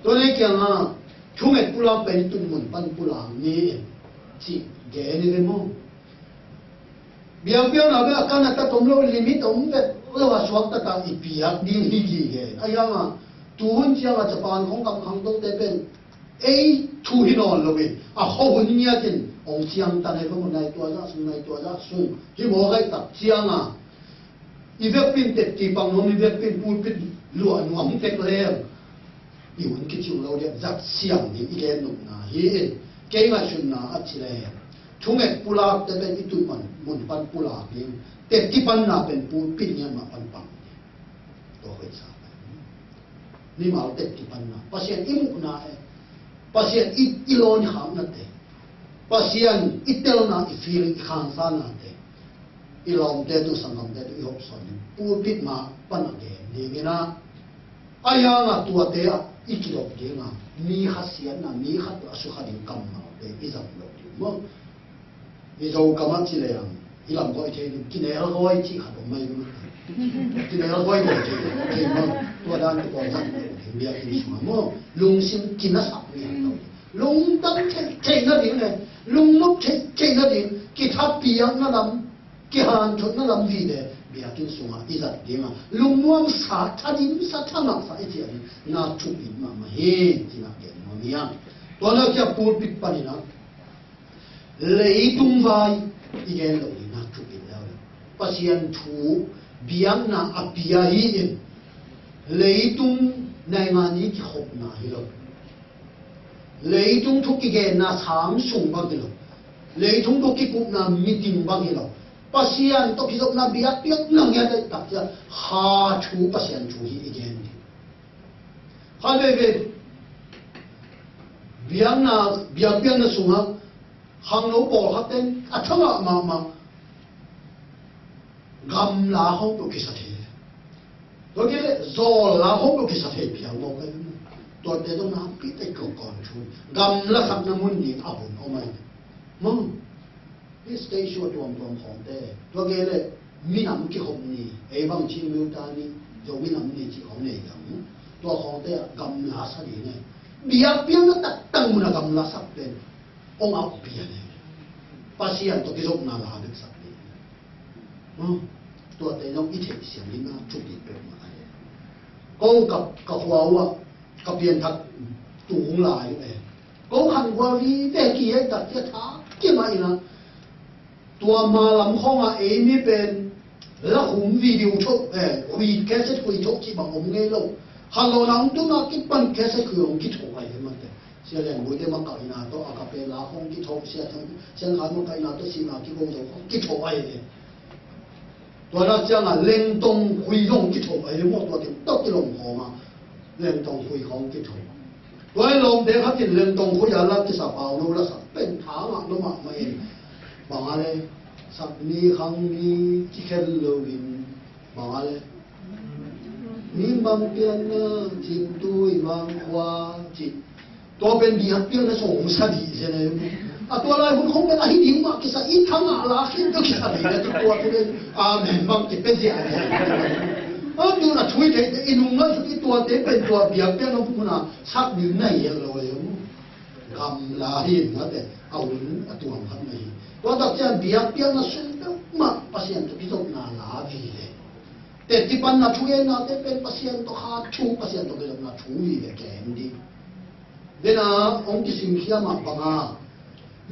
to le kya nga thume pula pe tu mun pan pula ni chi ge ni le mo biang biang na be kana ta tom lo limit om be lo wa swak ta i piak din hi gi ge ayanga tuun chiang a Japan khong kam khang tong te pen ei thu hi non lo be a ho hun nia tin ong chiang ta nei mo nai tua za su hi mo gai tak chiang a i ve pin te ti pang no mi ve pin pul pin lu an wam te le i hun ki chu lo de zat siang ni i le nu na hi ke nga shun na a chi le Thunge pulak te ben itu man mun pan pulak ni te tipan na ben pu pin yan ma pan pang to hoi sa ni mau te tipan na pasien imu na pasien ilon ham na te pasien itel na ifil khan sa na te ilom te tu sangam te tu ihop son pu pit ma pan age ni na aya nga tua te ikilop de nga ni hasian na ni khat asu khadim kam na te izam lo mo ni zo kama chi le yang ilam ko che ni ki ne al hoi chi khat mai ni ki ne al hoi ko che ke mo tua dan ko san ni bia ki sma mo lung sim ki na sa ni lung tan che na ding ne lung no che na ding ki tha pi yang na lam ki han chot na lam vi de bia kin sunga iza de ma lung muam sa tha din sa tha na sa e che na chu pi ma ma he ti na ke mo ni ya to na kya pur pit pa ni na lấy tung vai igen lo na chu pi la pasien thu biang na apia hi in lấy tung nai ma ni ki hop na hi lo lấy tung thu ki ge na sam sung ba ki lo lấy tung thu ki ku na meeting ba ki lo pasien to ki na biak piak nang ya de tak ya ha thu pasien thu hi igen ha ve biang na biak piak na sunga hàng lỗ bò hấp tên à thằng mà gam lá không được cái sát thế, rồi cái giò lá không được cái sát thế bây giờ một cái tuần này tôi làm cái tay cầu còn chui gam lá khắp năm muốn đi áp dụng ông ấy, mong cái station tuần hỏng thế, rồi cái này mi nắm cái hộp này, ấy bằng chi miêu ta này, rồi mi nắm này chỉ hỏng này chẳng, tôi hỏng thế gam lá sát gì này, biar nó tak tăng một gam lá sát tên ông áo bia này, pasien to kisok na la được sắc đi, tua tay nông ít hết xiêm đi na chụp đi được mà ai, câu cặp hoa cặp biên thật tung lại này, câu hành hoa vi về kia đặt cái thá kia mà ina, tua mà làm không à ấy mi bên là hùng video chụp huy cassette huy chụp chỉ bằng ông nghe lâu, hello nông tu na cái pan cassette huy ông kỹ thuật vậy mà thế. Sẽ là mỗi đêm mà cởi nào to à cà phê lá không kỹ thuật sẽ thằng mà cởi nào to xin nào kỹ công dụng kỹ thuật vậy đấy, tôi nói chẳng là liên động huy động kỹ thuật vậy một tôi thì tất cái đồng hồ mà liên động huy động kỹ thuật, tôi lòng để phát triển liên động huy là cái sao bảo nó là sao bên tháo mà nó mày bằng này sắp ni khang ni chỉ khen lâu in bằng này ni bằng tiền chim tôi bằng hoa chỉตัวเป็นดีฮับเปียนะส่งสดีใช่ไหมตัวอะไรมันคงเป็นอะไรดีมากกิสอีทั้งอะไรขึ้นก็กิสอะไรนะตัวทุเรศเมนบางกิเป็นเสียอะไรดูนะช่วยเด็กอินุ่งนั่นที่ตัวเด็กเป็นตัวเบียบเปียนะพวกน่ะชักดื่มในอย่างเราเลยกำลาหินนะแต่เอาตัวมันไม่ตัวตัดเจ้าเบียบเปียนะสุดมากพัศยันตัวพิจารณาลาวีเลยแต่ที่ปันนะช่วยนะแต่เป็นพัศยันตัวขาดชูพัศยันตัวเป็นนะช่วยเลยแกมดีเดี๋ยวนะองค์ที่สิ่งที่มาบังอา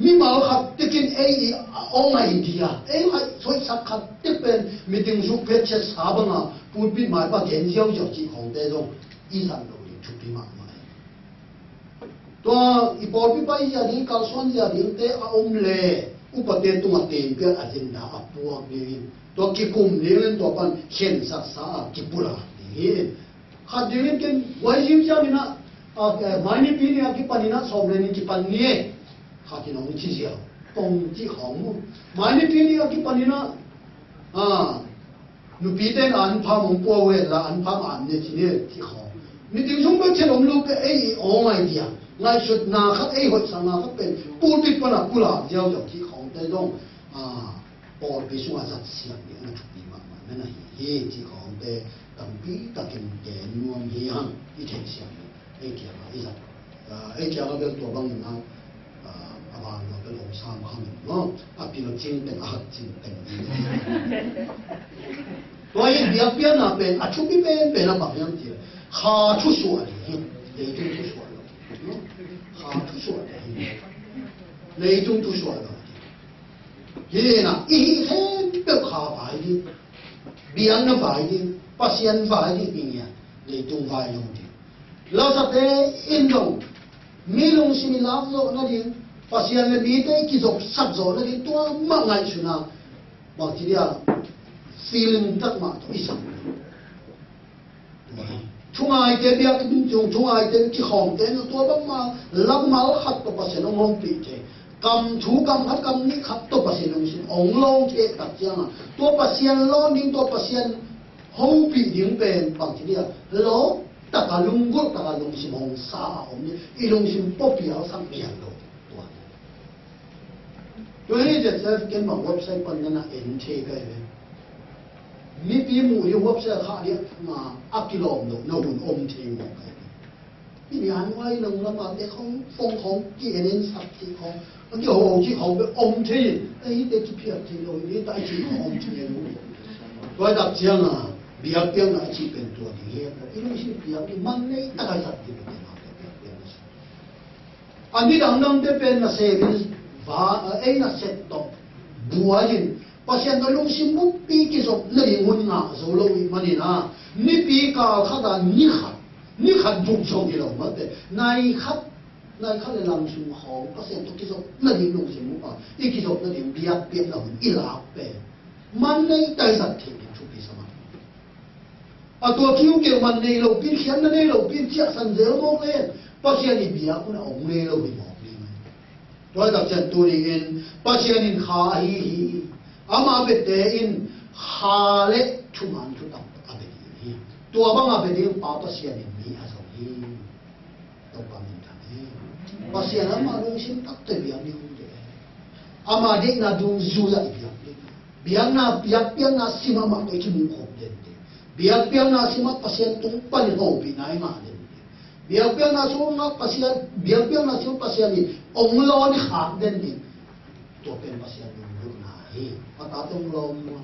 มีมาขัดที่กินองค์ไอเดียให้ช่วยสักขัดที่เป็นมีถึงสุขเพชรสาบังอาพูดเป็นหมายว่าเห็นเจ้าจากที่ของเต้รงอีสานเราเรียนชุดที่มากมายตัวอีปอพี่ไปยาดีการส่วนยาดีเต้อมเล่อุปเทศตัวเต็มเพื่ออาเจนดาพวกนี้ตัวกิคุมเลี้ยงตัวปันเขียนสักษากิปุระนี่ขัดเลี้ยงกันไว้ยิ้มเจ้านี่นะไม่มีปีนี้กิปันนี่นะสอบเรียนกิปันนี่ข้าที่น้องที่เสียตรงที่ของไม่มีปีนี้กิปันนี่นะหนูปีเต้นอันพามงปัวเวลาอันพามอันเนี่ยที่เนี่ยที่ของมีถึงสมบูรณ์เช่นผมลูกองไอเดียง่ายสุดนาครับหัวสังนาครับเป็นปูติดปนักกุหลาบเจ้าจากที่ของแต่ต้องปอดไปสู่อาจัดเสียงเนี่ยนะถูกดีมากนั่นน่ะเฮ่ที่ของแต่ตั้งปีตั้งแก่นวมเฮียงที่เทียนเสียงไอ้เกี่ยวกับไอ้สัตว์ไอ้เกี่ยวกับเป็นตัวบางอย่างอาบานเราเป็นองค์สามคำเนาะปีเราจริงเป็นอาจริงเป็นตัวไอ้เบียบเบียนน่ะเป็นชุบเป็นอะไรบางอย่างที่ข้าทุส่วนเลยทุกส่วนข้าทุส่วนเลยทุกส่วนเฮ้ยนะอีเห็นเป็นข้าไปดิเบียนน่ะไปดิปัสยันไปดิเป็นไงเลยตรงไปลงดิเราสัตย์อินโดมีลงสิมีลาฟโลนั่นเอง发现了你得继续杀咗那啲多乜藝術啊，或者啲啊 feeling 得嘛都一樣。從愛這邊從愛這啲行點多乜嘛，諗mal黑到發現都冇變嘅，咁粗咁黑咁呢黑都發現用先，昂浪嘅特徵啊，多發現攞呢多發現好變點變，或者啲啊攞。大家用過，大家用心紅沙紅呢，一用心不必要上面咯，對吧？所以就係跟埋 website 本身啊，NT 嘅，你比冇用 website 下啲嘛，阿基羅唔到，那換 NT 嘅，你眼歪弄啦嘛，你講瘋狂幾年十幾行，嗰啲好似好嘅 NT，誒呢啲片睇落，你帶住 NT 咯，所以特徵啊。biar biar nak cipin tua dia, ini mesti biar ni mana tak ada satu biar biar. Andi dang depen na savings, na set top, buahin. Pasien kalau simpu pi kisok lehun na, solo mani na, ni pi ka kada ni khat buk song kilo mate, nai khat le lang sum hong, pasien tu kisok lehun long simpu pa, ikisok lehun biar biar na ilak pe, mana tak ada satu cukup sama. 啊，多久叫問你路邊顯得你路邊隻神者冇咧，不是你邊啊？我紅你路邊冇咧，所以特別多人，不是你下起，阿媽別地因下咧出門出檔阿別地，多幫阿別地把不是你咪阿受起，都講明睇，不是阿媽東西得對邊你好嘅，阿媽啲那種做得邊那邊那西媽媽對住冇學嘅。biar na sima pasien tung pan ho binai ma den biar na so na pasien biar na so pasien ni onglo ni khak den ni to pen pasien ni na hi pata tong lo mo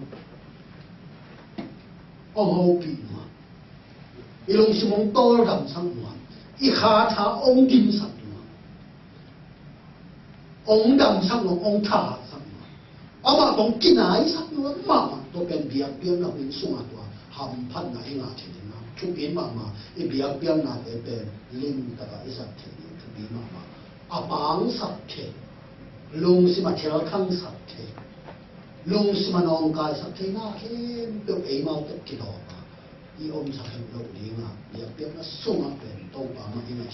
ong ho pi ma ilong simong tol dam sang ma I kha tha ong kim sak ma ong dam sang ong tha sak ma ama tong kinai sak ma to pen biar na win sunga to ham pan na inga thini na chupi mama I biak biak na te lim taka isa thini chupi mama apang sak the lung sima thel khang sak the lung sima nong kai sak the na khem pe ei mau te ki do ba I om sak hem lo li nga biak biak na sunga pen to pa ma inga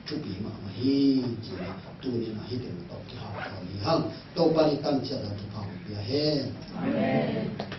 chupi mama hi ji tu ni na hi te to ki ha ni hang to pa ni tan cha da tu pa bia he amen